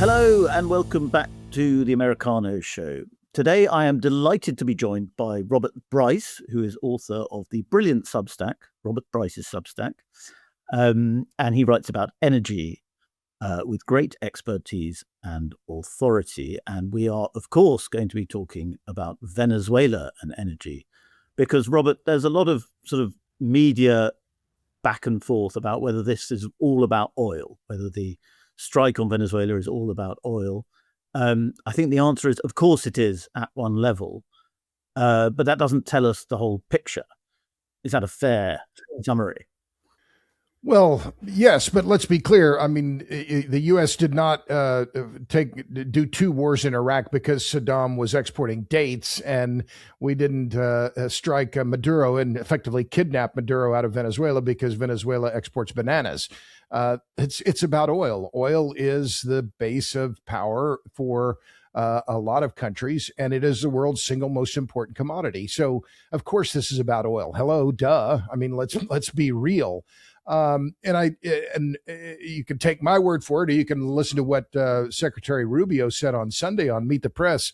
Hello and welcome back to the Americano Show. Today I am delighted to be joined by Robert Bryce, who is author of the brilliant Substack, Robert Bryce's Substack, and he writes about energy with great expertise and authority. And we are, of course, going to be talking about Venezuela and energy, because, Robert, there's a lot of sort of media back and forth about whether this is all about oil, whether the strike on Venezuela is all about oil. I think the answer is, of course, it is at one level, but that doesn't tell us the whole picture. Is that a fair summary? Well, yes, but let's be clear. I mean, the U.S. did not do two wars in Iraq because Saddam was exporting dates, and we didn't strike Maduro and effectively kidnap Maduro out of Venezuela because Venezuela exports bananas. It's about oil. Oil is the base of power for a lot of countries, and it is the world's single most important commodity. So, of course, this is about oil. Hello, duh. I mean, let's be real. And you can take my word for it, or you can listen to what Secretary Rubio said on Sunday on Meet the Press.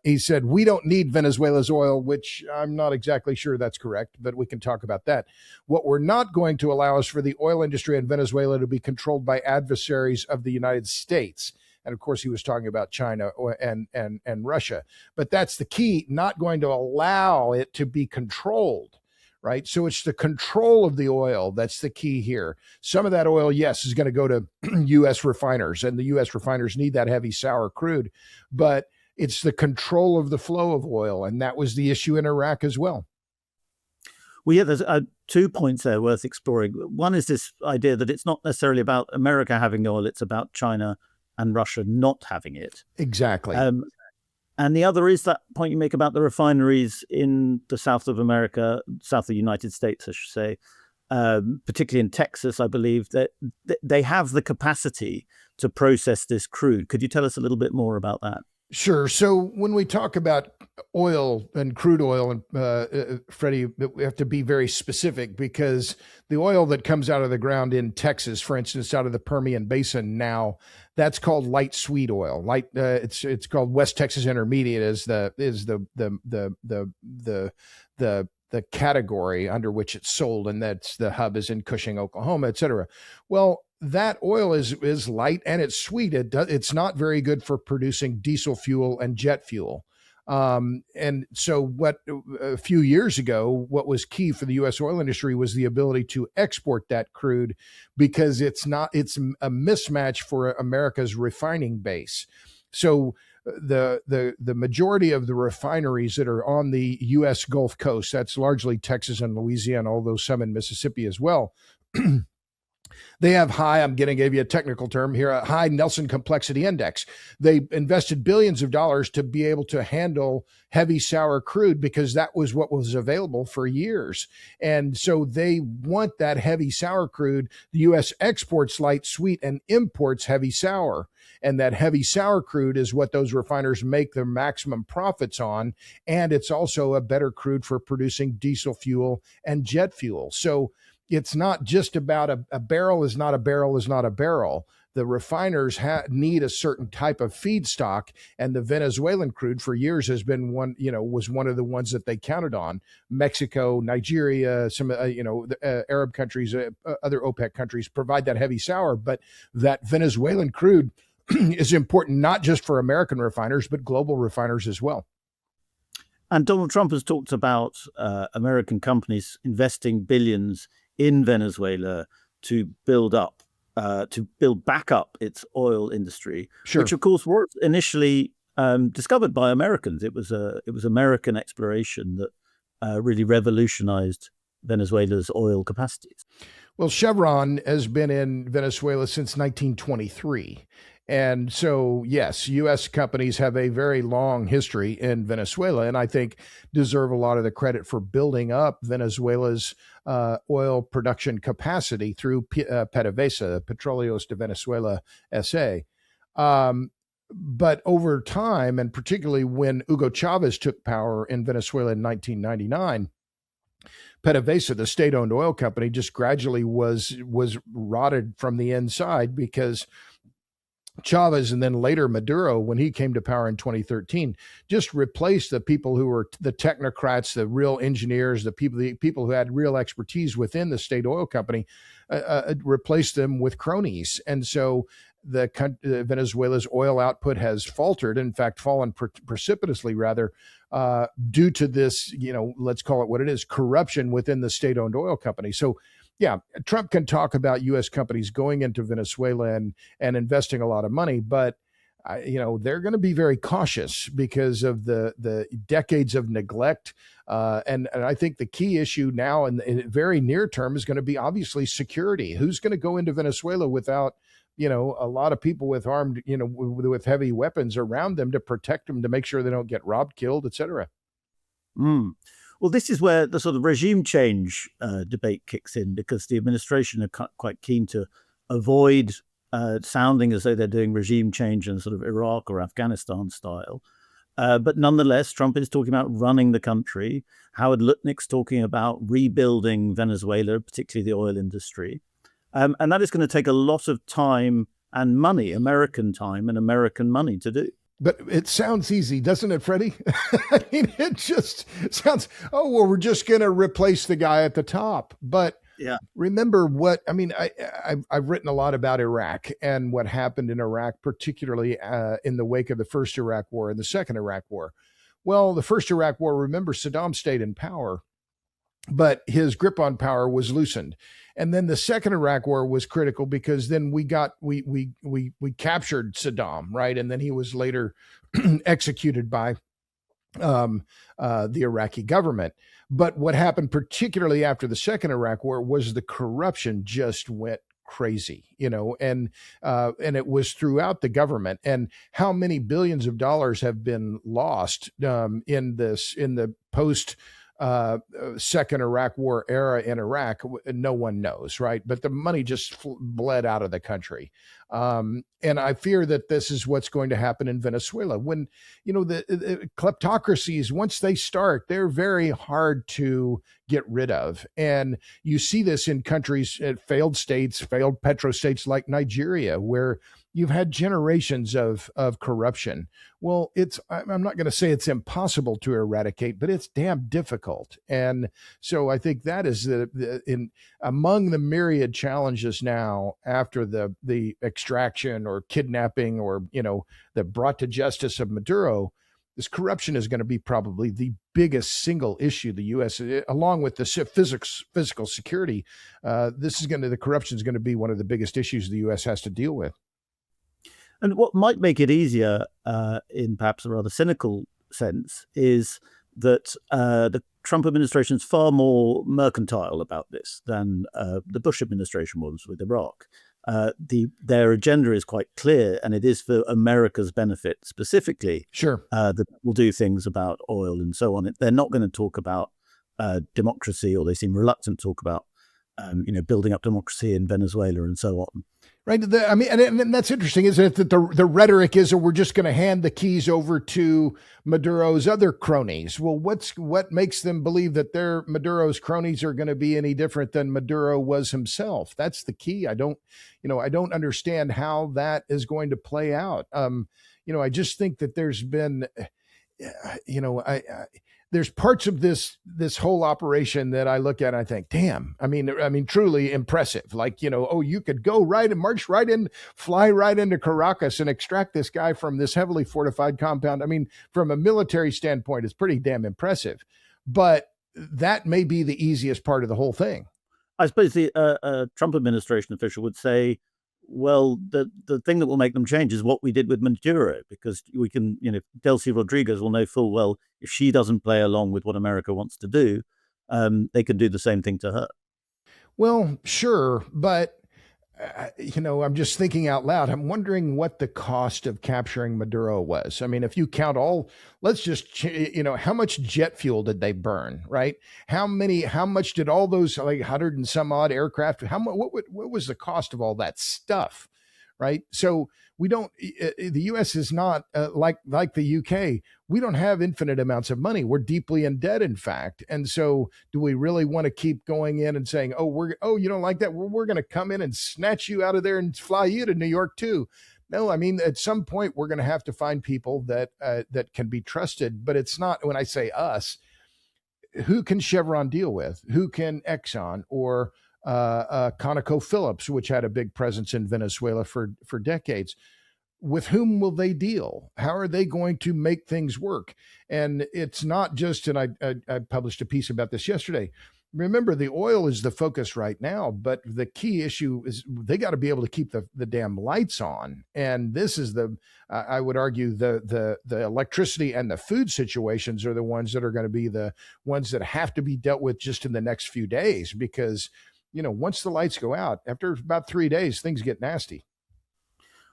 He said, we don't need Venezuela's oil, which I'm not exactly sure that's correct, but we can talk about that. What we're not going to allow is for the oil industry in Venezuela to be controlled by adversaries of the United States. And of course, he was talking about China and Russia. But that's the key, not going to allow it to be controlled. Right. So it's the control of the oil that's the key here. Some of that oil, yes, is going to go to U.S. refiners, and the U.S. refiners need that heavy sour crude. But it's the control of the flow of oil. And that was the issue in Iraq as well. Well, yeah, there's 2 points there worth exploring. One is this idea that it's not necessarily about America having oil. It's about China and Russia not having it. Exactly. And the other is that point you make about the refineries in the south of America, south of the United States, I should say, particularly in Texas, I believe, that they have the capacity to process this crude. Could you tell us a little bit more about that? Sure. So when we talk about oil and crude oil, and Freddie, we have to be very specific, because the oil that comes out of the ground in Texas, for instance, out of the Permian Basin now, that's called light sweet oil. It's called West Texas Intermediate is the category under which it's sold, and that's the hub is in Cushing, Oklahoma, et cetera. Well, that oil is light and it's sweet. It's not very good for producing diesel fuel and jet fuel. And so a few years ago, what was key for the U.S. oil industry was the ability to export that crude, because it's a mismatch for America's refining base. So the majority of the refineries that are on the U.S. Gulf Coast, that's largely Texas and Louisiana, although some in Mississippi as well, they have I'm going to give you a technical term here, a high Nelson complexity index. They invested billions of dollars to be able to handle heavy sour crude, because that was what was available for years. And so they want that heavy sour crude. The U.S. exports light sweet and imports heavy sour. And that heavy sour crude is what those refiners make their maximum profits on. And it's also a better crude for producing diesel fuel and jet fuel. So it's not just about a barrel is not a barrel is not a barrel. The refiners need a certain type of feedstock, and the Venezuelan crude for years has been was one of the ones that they counted on. Mexico, Nigeria, some Arab countries, other OPEC countries provide that heavy sour, but that Venezuelan crude is important not just for American refiners, but global refiners as well. And Donald Trump has talked about American companies investing billions in Venezuela to build back up its oil industry, sure, which of course was initially discovered by Americans. It was American exploration that really revolutionized Venezuela's oil capacities. Well, Chevron has been in Venezuela since 1923. And so, yes, U.S. companies have a very long history in Venezuela, and I think deserve a lot of the credit for building up Venezuela's oil production capacity through PDVSA, Petróleos de Venezuela S.A. But over time, and particularly when Hugo Chavez took power in Venezuela in 1999, PDVSA, the state-owned oil company, just gradually was rotted from the inside, because Chavez and then later Maduro, when he came to power in 2013, just replaced the people who were the technocrats, the real engineers, the people who had real expertise within the state oil company, replaced them with cronies. And so Venezuela's oil output has faltered, in fact, fallen precipitously, rather, due to this, let's call it what it is, corruption within the state-owned oil company. So yeah, Trump can talk about U.S. companies going into Venezuela and investing a lot of money, but they're going to be very cautious because of the decades of neglect. And I think the key issue now in the very near term is going to be obviously security. Who's going to go into Venezuela without a lot of people with armed, with heavy weapons around them to protect them, to make sure they don't get robbed, killed, et cetera. Well, this is where the sort of regime change debate kicks in, because the administration are quite keen to avoid sounding as though they're doing regime change in sort of Iraq or Afghanistan style. But nonetheless, Trump is talking about running the country. Howard Lutnick's talking about rebuilding Venezuela, particularly the oil industry. And that is going to take a lot of time and money, American time and American money to do. But it sounds easy, doesn't it, Freddie? I mean, it just sounds, we're just going to replace the guy at the top. But yeah, remember I've written a lot about Iraq and what happened in Iraq, particularly in the wake of the first Iraq War and the second Iraq War. Well, the first Iraq War, remember, Saddam stayed in power, but his grip on power was loosened. And then the second Iraq War was critical because then we captured Saddam, right? And then he was later executed by the Iraqi government. But what happened, particularly after the second Iraq War, was the corruption just went crazy, and it was throughout the government. And how many billions of dollars have been lost in the post second Iraq War era in Iraq, no one knows, right? But the money just bled out of the country. And I fear that this is what's going to happen in Venezuela. When, the kleptocracies, once they start, they're very hard to get rid of. And you see this in countries, failed states, failed petrostates like Nigeria, where you've had generations of corruption. Well, I'm not going to say it's impossible to eradicate, but it's damn difficult. And so I think that is among the myriad challenges now after the extraction or kidnapping or, the brought to justice of Maduro. This corruption is going to be probably the biggest single issue the U.S., along with the physical security. The corruption is going to be one of the biggest issues the U.S. has to deal with. And what might make it easier, in perhaps a rather cynical sense, is that the Trump administration is far more mercantile about this than the Bush administration was with Iraq. Their agenda is quite clear, and it is for America's benefit specifically. Sure. That will do things about oil and so on. They're not going to talk about democracy, or they seem reluctant to talk about building up democracy in Venezuela and so on. Right. And that's interesting, isn't it? That the rhetoric is, we're just going to hand the keys over to Maduro's other cronies. Well, what makes them believe that Maduro's cronies are going to be any different than Maduro was himself? That's the key. I don't understand how that is going to play out. I just think that there's been, there's parts of this whole operation that I look at and I think, damn, I mean, truly impressive. Like, you could go right and march right in, fly right into Caracas and extract this guy from this heavily fortified compound. I mean, from a military standpoint, it's pretty damn impressive, but that may be the easiest part of the whole thing. I suppose the Trump administration official would say, well, the thing that will make them change is what we did with Maduro, because we can, Delcy Rodriguez will know full well if she doesn't play along with what America wants to do, they can do the same thing to her. Well, sure, but I'm just thinking out loud. I'm wondering what the cost of capturing Maduro was. I mean, if you count let's just, how much jet fuel did they burn, right? How much did all those 100 and some odd aircraft, what was the cost of all that stuff, right? So we don't, the U.S. is not like the U.K. We don't have infinite amounts of money. We're deeply in debt, in fact. And so do we really want to keep going in and saying, you don't like that? We're going to come in and snatch you out of there and fly you to New York too. No, I mean, at some point we're going to have to find people that can be trusted. But it's not, when I say us, who can Chevron deal with? Who can Exxon or ConocoPhillips, which had a big presence in Venezuela for decades? With whom will they deal? How are they going to make things work? And it's not just, and I published a piece about this yesterday. Remember, the oil is the focus right now, but the key issue is they got to be able to keep the damn lights on. And this is I would argue the electricity and the food situations are the ones that are going to be the ones that have to be dealt with just in the next few days, because, once the lights go out, after about 3 days, things get nasty.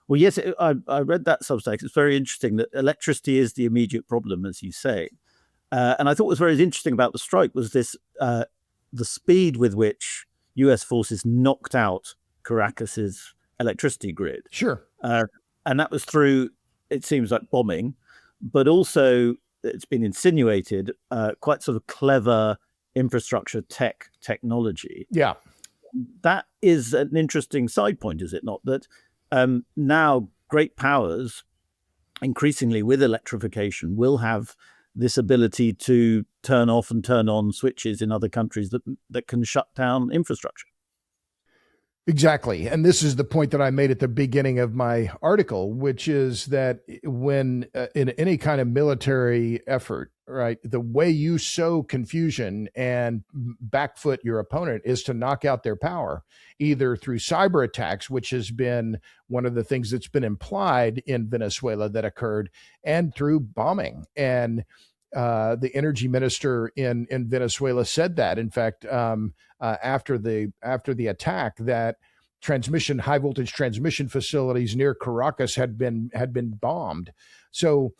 Well, yes, I read that Substack. It's very interesting that electricity is the immediate problem, as you say. And I thought what was very interesting about the strike was this the speed with which US forces knocked out Caracas's electricity grid. Sure. And that was through, it seems like, bombing, but also it's been insinuated quite sort of clever infrastructure technology. Yeah. That is an interesting side point, is it not? That now great powers, increasingly with electrification, will have this ability to turn off and turn on switches in other countries that can shut down infrastructure. Exactly. And this is the point that I made at the beginning of my article, which is that when in any kind of military effort, right, the way you sow confusion and backfoot your opponent is to knock out their power, either through cyber attacks, which has been one of the things that's been implied in Venezuela that occurred, and through bombing. And the energy minister in Venezuela said that, in fact, after the attack, that high voltage transmission facilities near Caracas had been bombed. So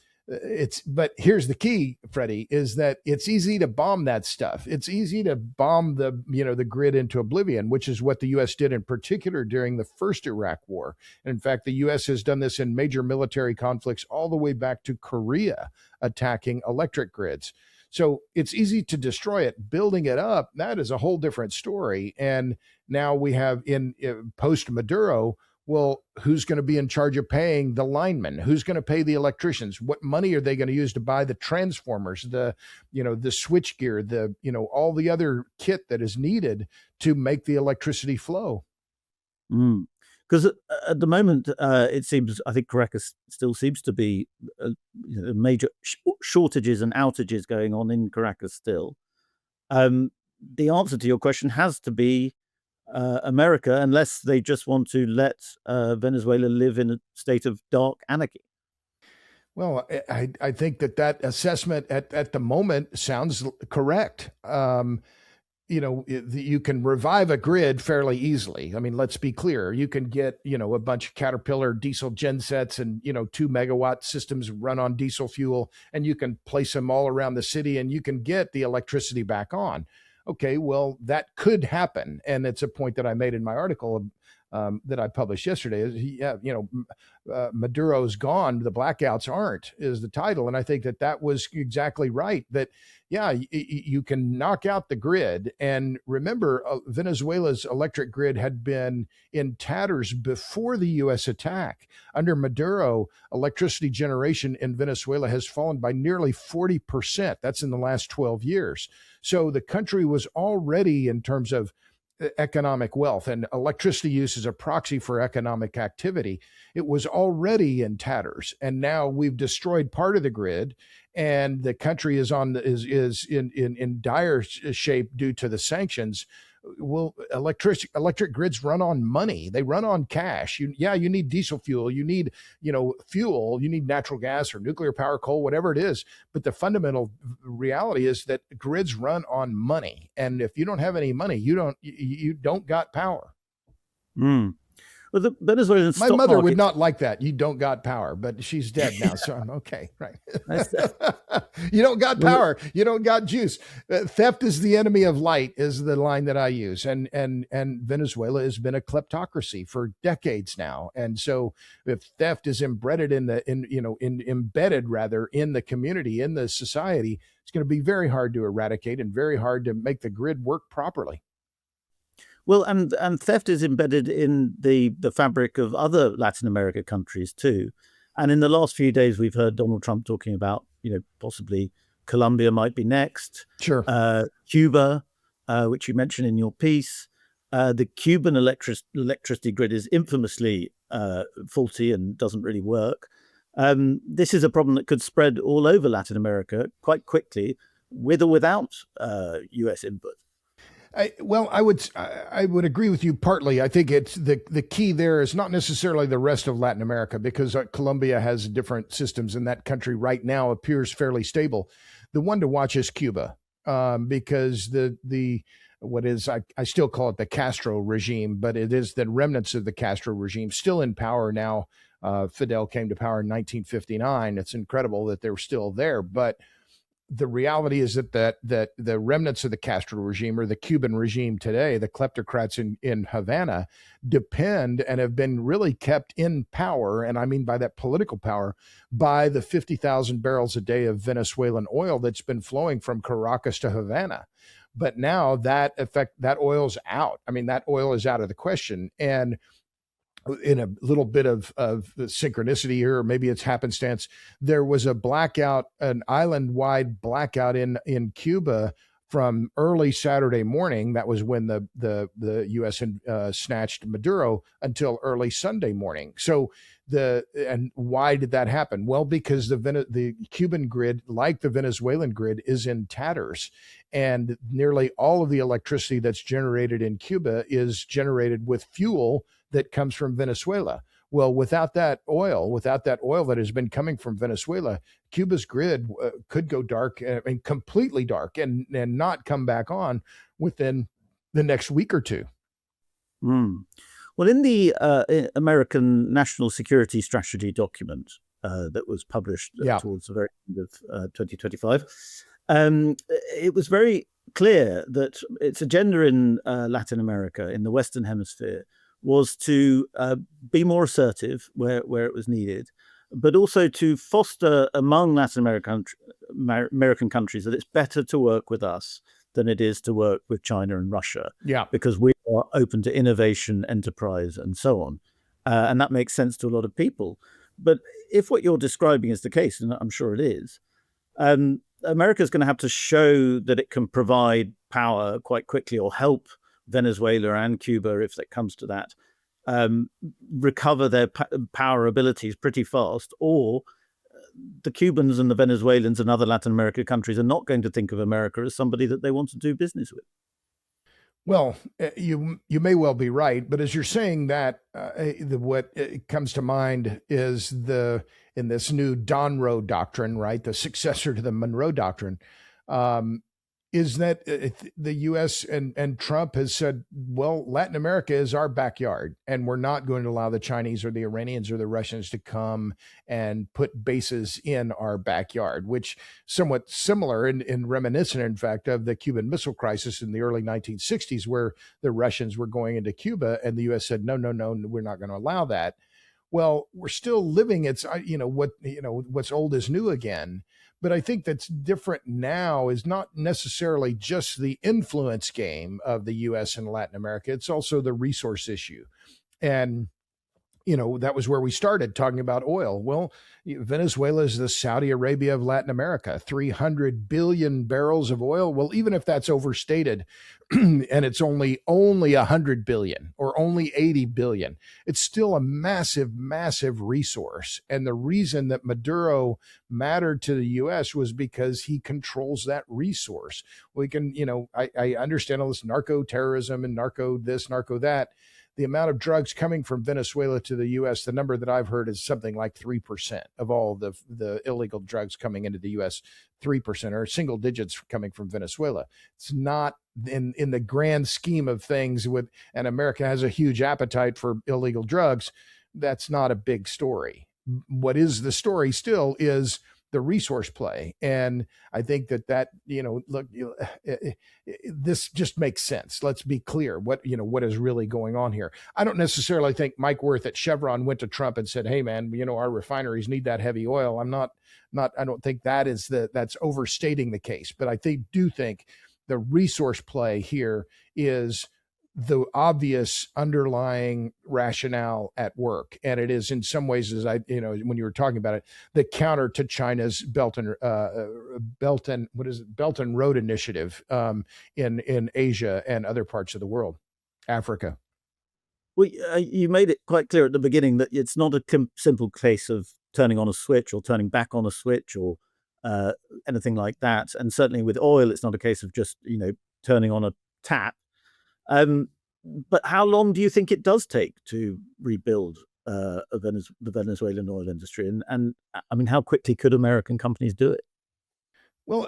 but here's the key, Freddie, is that it's easy to bomb that stuff. It's easy to bomb the grid into oblivion, which is what the U.S. did in particular during the first Iraq war. And in fact, the U.S. has done this in major military conflicts all the way back to Korea, attacking electric grids. So it's easy to destroy it. Building it up, that is a whole different story. And now we have in post Maduro, well, who's going to be in charge of paying the linemen? Who's going to pay the electricians? What money are they going to use to buy the transformers, the switch gear, all the other kit that is needed to make the electricity flow? Because at the moment, it seems, I think Caracas still seems to be major shortages and outages going on in Caracas still. The answer to your question has to be America, unless they just want to let Venezuela live in a state of dark anarchy. Well, I think that assessment at the moment sounds correct. You can revive a grid fairly easily. I mean, let's be clear. You can get, a bunch of Caterpillar diesel gensets and, 2-megawatt systems run on diesel fuel, and you can place them all around the city and you can get the electricity back on. Okay, well, that could happen. And it's a point that I made in my article that I published yesterday. Maduro's gone, the blackouts aren't, is the title. And I think that was exactly right. That, you can knock out the grid. And remember, Venezuela's electric grid had been in tatters before the U.S. attack. Under Maduro, electricity generation in Venezuela has fallen by nearly 40%. That's in the last 12 years. So the country was already, in terms of economic wealth, and electricity use is a proxy for economic activity, it was already in tatters. And now we've destroyed part of the grid, and the country is in dire shape due to the sanctions. Well, electric grids run on money. They run on cash. You need diesel fuel. You need, fuel. You need natural gas or nuclear power, coal, whatever it is. But the fundamental reality is that grids run on money. And if you don't have any money, you don't got power. Well, the Venezuelan My mother would not like that. You don't got power, but she's dead now, so I'm okay. Right? You don't got power. You don't got juice. Theft is the enemy of light is the line that I use, and Venezuela has been a kleptocracy for decades now, and so if theft is embedded embedded in the community, in the society, it's going to be very hard to eradicate and very hard to make the grid work properly. Well, and theft is embedded in the fabric of other Latin America countries too. And in the last few days, we've heard Donald Trump talking about, possibly Colombia might be next, Sure. Cuba, which you mentioned in your piece. The Cuban electricity grid is infamously faulty and doesn't really work. This is a problem that could spread all over Latin America quite quickly, with or without U.S. input. I would agree with you partly. I think it's the key there is not necessarily the rest of Latin America, because Colombia has different systems, and that country right now appears fairly stable. The one to watch is Cuba, because I still call it the Castro regime, but it is the remnants of the Castro regime still in power now. Fidel came to power in 1959. It's incredible that they're still there, but the reality is that the remnants of the Castro regime, or the Cuban regime today, the kleptocrats in Havana, depend and have been really kept in power, and I mean by that political power, by the 50,000 barrels a day of Venezuelan oil that's been flowing from Caracas to Havana. But now that oil's out. I mean, that oil is out of the question. And in a little bit of synchronicity here, or maybe it's happenstance, there was a blackout, an island-wide blackout in Cuba from early Saturday morning. That was when the U.S. snatched Maduro, until early Sunday morning. So and why did that happen? Well, because the Cuban grid, like the Venezuelan grid, is in tatters, and nearly all of the electricity that's generated in Cuba is generated with fuel that comes from Venezuela. Well, without that oil that has been coming from Venezuela, Cuba's grid could go dark, and completely dark, and not come back on within the next week or two. Well, in the American National Security Strategy document that was published towards the very end of 2025, it was very clear that its agenda in Latin America, in the Western Hemisphere, was to be more assertive where it was needed, but also to foster among Latin American countries that it's better to work with us than it is to work with China and Russia. Yeah. Because we are open to innovation, enterprise, and so on. And that makes sense to a lot of people. But if what you're describing is the case, and I'm sure it is, America is going to have to show that it can provide power quite quickly, or help Venezuela and Cuba, if it comes to that, recover their power abilities pretty fast, or the Cubans and the Venezuelans and other Latin American countries are not going to think of America as somebody that they want to do business with. Well, you may well be right, but as you're saying that, what comes to mind is in this new Donroe doctrine, right, the successor to the Monroe Doctrine, is that the U.S. and Trump has said, well, Latin America is our backyard, and we're not going to allow the Chinese or the Iranians or the Russians to come and put bases in our backyard, which somewhat similar and reminiscent, in fact, of the Cuban Missile Crisis in the early 1960s, where the Russians were going into Cuba, and the U.S. said, no, we're not going to allow that. Well, we're still living. What's old is new again. But I think that's different now is not necessarily just the influence game of the U.S. and Latin America. It's also the resource issue. And, that was where we started talking about oil. Well, Venezuela is the Saudi Arabia of Latin America, 300 billion barrels of oil. Well, even if that's overstated and it's only 100 billion or only 80 billion, it's still a massive, massive resource. And the reason that Maduro mattered to the U.S. was because he controls that resource. We can, I understand all this narco terrorism and narco this, narco that. The amount of drugs coming from Venezuela to the U.S., the number that I've heard is something like 3% of all the illegal drugs coming into the U.S., 3% or single digits coming from Venezuela. It's not in the grand scheme of things and America has a huge appetite for illegal drugs. That's not a big story. What is the story still is the resource play. And I think that, this just makes sense. Let's be clear what is really going on here. I don't necessarily think Mike Wirth at Chevron went to Trump and said, hey man, our refineries need that heavy oil. I don't think that's overstating the case, but I do think the resource play here is the obvious underlying rationale at work. And it is in some ways, as when you were talking about it, the counter to China's Belt and Road Initiative in Asia and other parts of the world, Africa. Well, you made it quite clear at the beginning that it's not a simple case of turning on a switch or turning back on a switch or anything like that. And certainly with oil, it's not a case of just, turning on a tap. But how long do you think it does take to rebuild the Venezuelan oil industry? And I mean, how quickly could American companies do it? Well,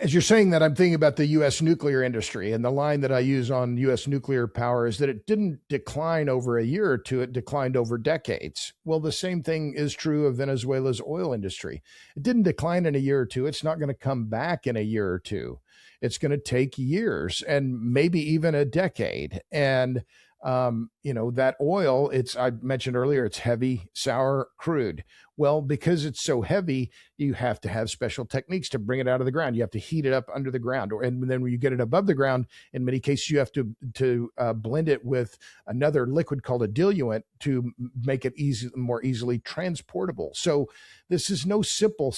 as you're saying that, I'm thinking about the U.S. nuclear industry. And the line that I use on U.S. nuclear power is that it didn't decline over a year or two, it declined over decades. Well, the same thing is true of Venezuela's oil industry. It didn't decline in a year or two. It's not going to come back in a year or two. It's going to take years and maybe even a decade. And that oil, I mentioned earlier, it's heavy, sour crude. Well, because it's so heavy, you have to have special techniques to bring it out of the ground. You have to heat it up under the ground, and then when you get it above the ground, in many cases, you have to blend it with another liquid called a diluent to make it more easily transportable. So this is no simple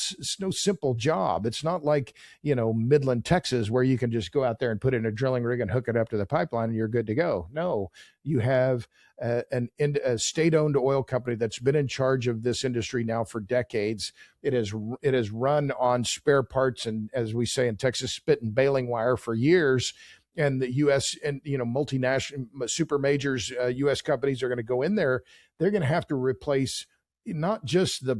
job. It's not like Midland, Texas, where you can just go out there and put in a drilling rig and hook it up to the pipeline and you're good to go. No, you have a state-owned oil company that's been in charge of this industry now for decades. It has run on spare parts and, as we say in Texas, spit and baling wire for years. And the U.S. and multinational super majors, U.S. companies are going to go in there. They're going to have to replace not just the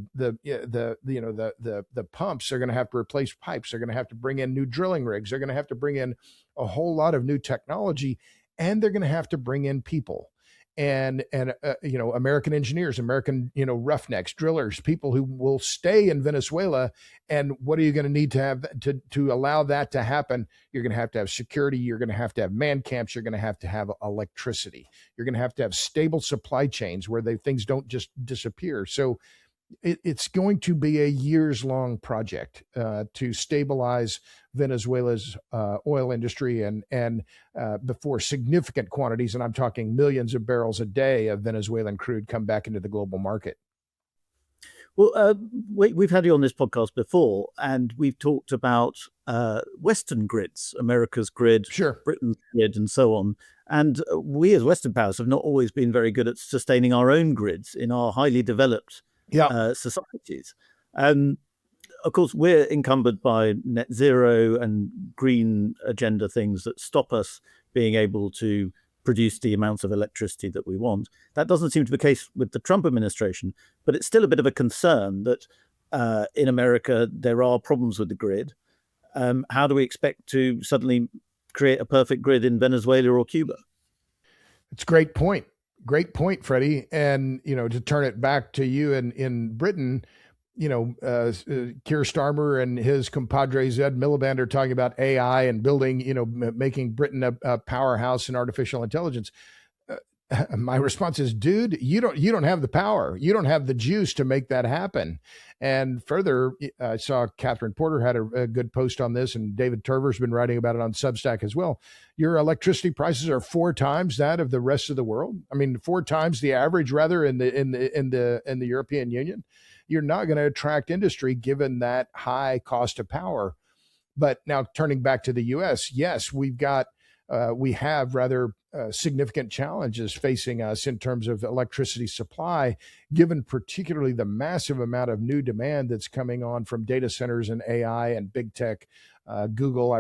pumps. They're going to have to replace pipes. They're going to have to bring in new drilling rigs. They're going to have to bring in a whole lot of new technology, and they're going to have to bring in people and American engineers, American roughnecks, drillers, people who will stay in Venezuela. And what are you going to need to have to allow that to happen? You're going to have security. You're going to have man camps. You're going to have electricity. You're going to have stable supply chains where things don't just disappear. So it's going to be a years-long project to stabilize Venezuela's oil industry and before significant quantities, and I'm talking millions of barrels a day of Venezuelan crude, come back into the global market. Well, we've had you on this podcast before, and we've talked about Western grids, America's grid, sure, Britain's grid, and so on. And we as Western powers have not always been very good at sustaining our own grids in our highly developed societies. Of course, we're encumbered by net zero and green agenda things that stop us being able to produce the amounts of electricity that we want. That doesn't seem to be the case with the Trump administration, but it's still a bit of a concern that in America there are problems with the grid. How do we expect to suddenly create a perfect grid in Venezuela or Cuba? It's a great point. Great point, Freddie. And, to turn it back to you in Britain, Keir Starmer and his compadres, Ed Miliband, are talking about AI and building, making Britain a powerhouse in artificial intelligence. My response is, dude, you don't have the power. You don't have the juice to make that happen. And further, I saw Catherine Porter had a good post on this, and David Turver's been writing about it on Substack as well. Your electricity prices are 4 times that of the rest of the world. I mean, 4 times the average, rather, in the European Union. You're not going to attract industry given that high cost of power. But now, turning back to the U.S., yes, we have rather significant challenges facing us in terms of electricity supply, given particularly the massive amount of new demand that's coming on from data centers and AI and big tech. Google. I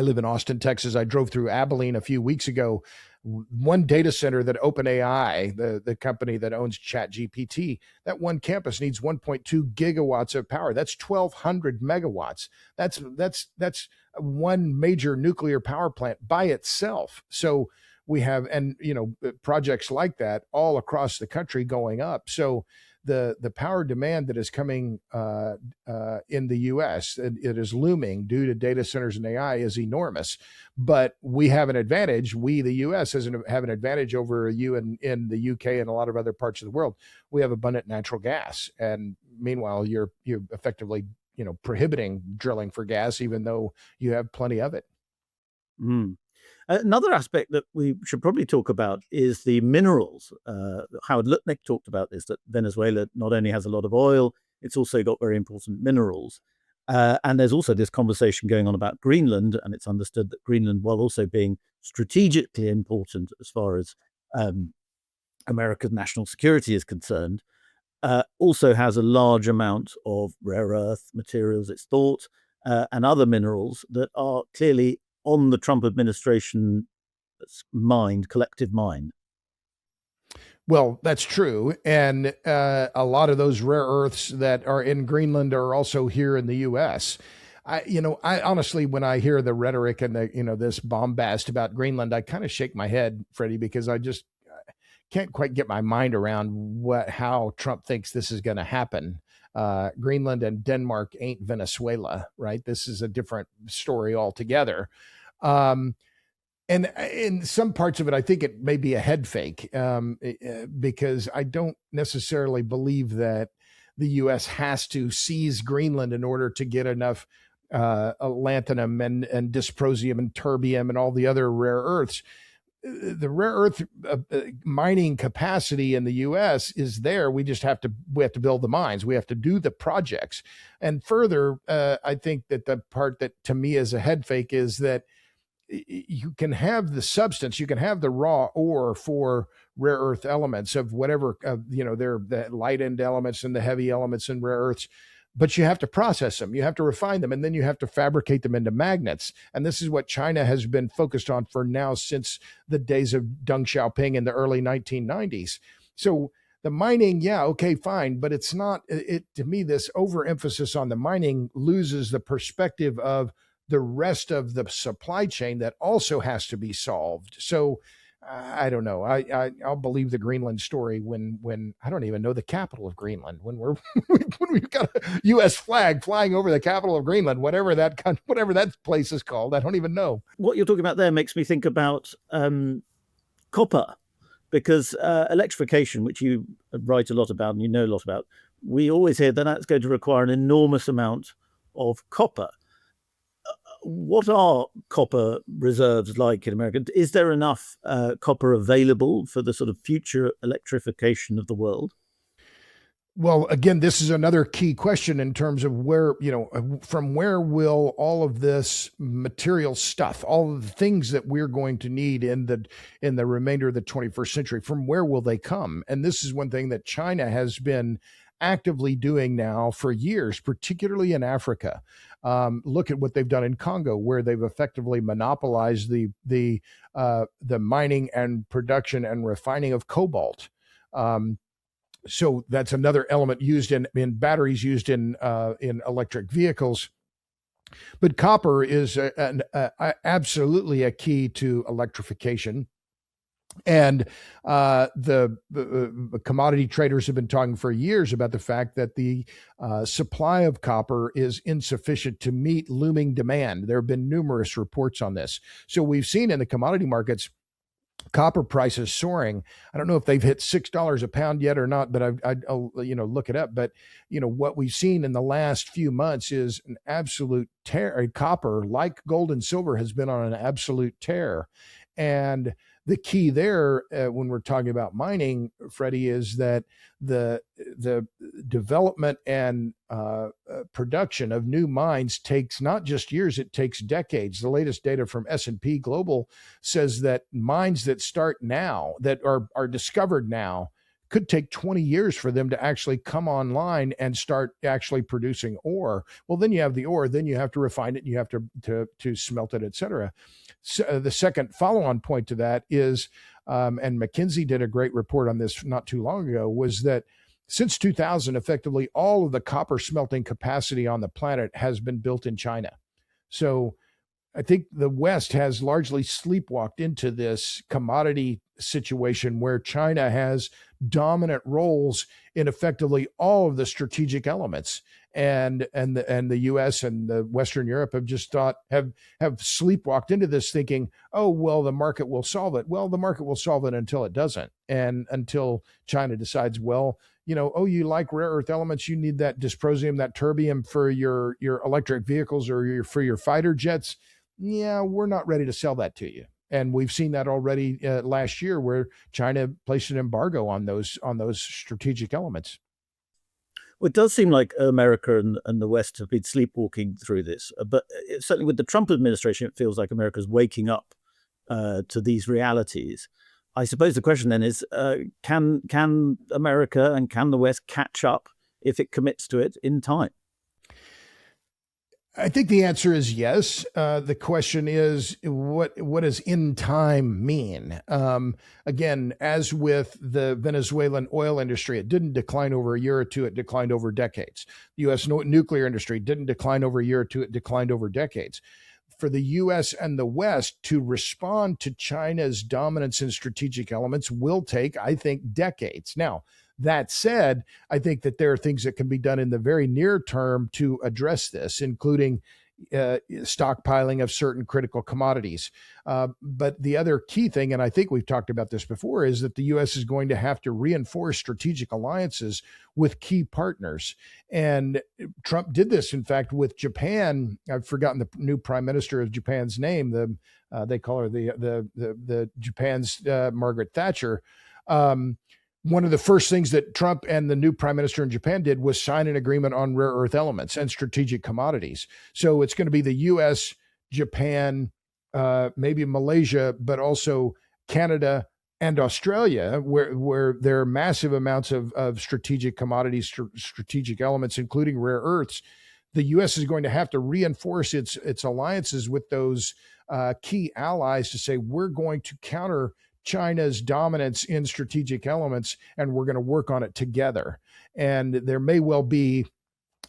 live in Austin, Texas. I drove through Abilene a few weeks ago. One data center that OpenAI, the company that owns ChatGPT, that one campus needs 1.2 gigawatts of power. That's 1,200 megawatts. That's one major nuclear power plant by itself. So we have, projects like that all across the country going up. So the power demand that is coming in the U.S., it is looming due to data centers and AI, is enormous. But we have an advantage. We, the U.S., have an advantage over you in the U.K. and a lot of other parts of the world. We have abundant natural gas, and meanwhile, you're effectively prohibiting drilling for gas, even though you have plenty of it. Mm. Another aspect that we should probably talk about is the minerals. Howard Lutnick talked about this, that Venezuela not only has a lot of oil, it's also got very important minerals. And there's also this conversation going on about Greenland, and it's understood that Greenland, while also being strategically important as far as America's national security is concerned, also has a large amount of rare earth materials, it's thought, and other minerals that are clearly on the Trump administration's collective mind. Well, that's true. And a lot of those rare earths that are in Greenland are also here in the U.S. I honestly, when I hear the rhetoric and this bombast about Greenland, I kind of shake my head, Freddie, because I just can't quite get my mind around how Trump thinks this is going to happen. Greenland and Denmark ain't Venezuela, right? This is a different story altogether. And in some parts of it, I think it may be a head fake, because I don't necessarily believe that the U.S. has to seize Greenland in order to get enough lanthanum and dysprosium and terbium and all the other rare earths. The rare earth mining capacity in the U.S. is there. We have to build the mines. We have to do the projects. And further, I think that the part that to me is a head fake is that you can have the substance, you can have the raw ore for rare earth elements of whatever, they're the light end elements and the heavy elements and rare earths, but you have to process them, you have to refine them, and then you have to fabricate them into magnets. And this is what China has been focused on for now since the days of Deng Xiaoping in the early 1990s. So the mining, yeah, okay, fine, but it's not, to me, this overemphasis on the mining loses the perspective of the rest of the supply chain that also has to be solved. So I don't know. I'll believe the Greenland story when I don't even know the capital of Greenland, when we've got a U.S. flag flying over the capital of Greenland, whatever that place is called. I don't even know. What you're talking about there makes me think about copper, because electrification, which you write a lot about and you know a lot about, we always hear that that's going to require an enormous amount of copper. What are copper reserves like in America? Is there enough copper available for the sort of future electrification of the world? Well, again, this is another key question in terms of where, from where will all of this material stuff, all of the things that we're going to need in the remainder of the 21st century, from where will they come? And this is one thing that China has been actively doing now for years, particularly in Africa. Look at what they've done in Congo, where they've effectively monopolized the mining and production and refining of cobalt. So that's another element used in batteries, used in electric vehicles. But copper is absolutely a key to electrification. And the commodity traders have been talking for years about the fact that the supply of copper is insufficient to meet looming demand. There have been numerous reports on this. So we've seen in the commodity markets copper prices soaring. I don't know if they've hit $6 a pound yet or not, but I'll look it up. But what we've seen in the last few months is an absolute tear. Copper, like gold and silver, has been on an absolute tear. And the key there, when we're talking about mining, Freddie, is that the development and production of new mines takes not just years, it takes decades. The latest data from S&P Global says that mines that start now, that are discovered now, could take 20 years for them to actually come online and start actually producing ore. Well, then you have the ore, then you have to refine it, and you have to smelt it, et cetera. So, the second follow-on point to that is, and McKinsey did a great report on this not too long ago, was that since 2000, effectively all of the copper smelting capacity on the planet has been built in China. So I think the West has largely sleepwalked into this commodity situation where China has dominant roles in effectively all of the strategic elements, and the U.S. and the Western Europe have just have sleepwalked into this thinking, oh well, the market will solve it. Well, the market will solve it until it doesn't, and until China decides, well, oh, you like rare earth elements, you need that dysprosium, that terbium for your electric vehicles or for your fighter jets. Yeah, we're not ready to sell that to you. And we've seen that already last year, where China placed an embargo on those strategic elements. Well, it does seem like America and the West have been sleepwalking through this, but certainly with the Trump administration, it feels like America's waking up to these realities. I suppose the question then is, can America and can the West catch up if it commits to it in time? I think the answer is yes. The question is, what does in time mean? Again, as with the Venezuelan oil industry, it didn't decline over a year or two, it declined over decades. The U.S. nuclear industry didn't decline over a year or two, it declined over decades. For the U.S. and the West to respond to China's dominance in strategic elements will take, I think, decades. Now, that said, I think that there are things that can be done in the very near term to address this, including stockpiling of certain critical commodities. But the other key thing, and I think we've talked about this before, is that the U.S. is going to have to reinforce strategic alliances with key partners. And Trump did this, in fact, with Japan. I've forgotten the new prime minister of Japan's name. They call her the Japan's Margaret Thatcher. One of the first things that Trump and the new prime minister in Japan did was sign an agreement on rare earth elements and strategic commodities. So it's going to be the U.S., Japan, maybe Malaysia, but also Canada and Australia, where there are massive amounts of strategic commodities, strategic elements, including rare earths. The U.S. is going to have to reinforce its alliances with those key allies to say, we're going to counter China's dominance in strategic elements, and we're going to work on it together. And there may well be,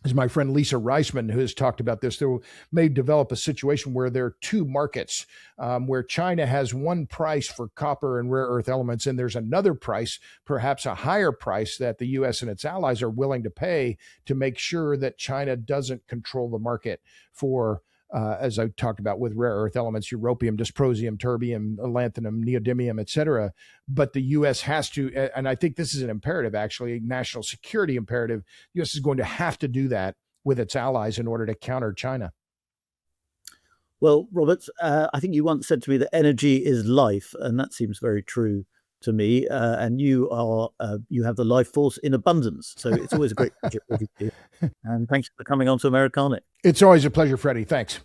as my friend Lisa Reisman, who has talked about this, there may develop a situation where there are two markets, where China has one price for copper and rare earth elements, and there's another price, perhaps a higher price, that the U.S. and its allies are willing to pay to make sure that China doesn't control the market for as I talked about with rare earth elements, europium, dysprosium, terbium, lanthanum, neodymium, et cetera. But the U.S. has to, and I think this is an imperative, actually, a national security imperative. The U.S. is going to have to do that with its allies in order to counter China. Well, Robert, I think you once said to me that energy is life, and that seems very true to me. And you have the life force in abundance. So it's always a great pleasure with you. And thanks for coming on to Americana. It's always a pleasure, Freddie. Thanks.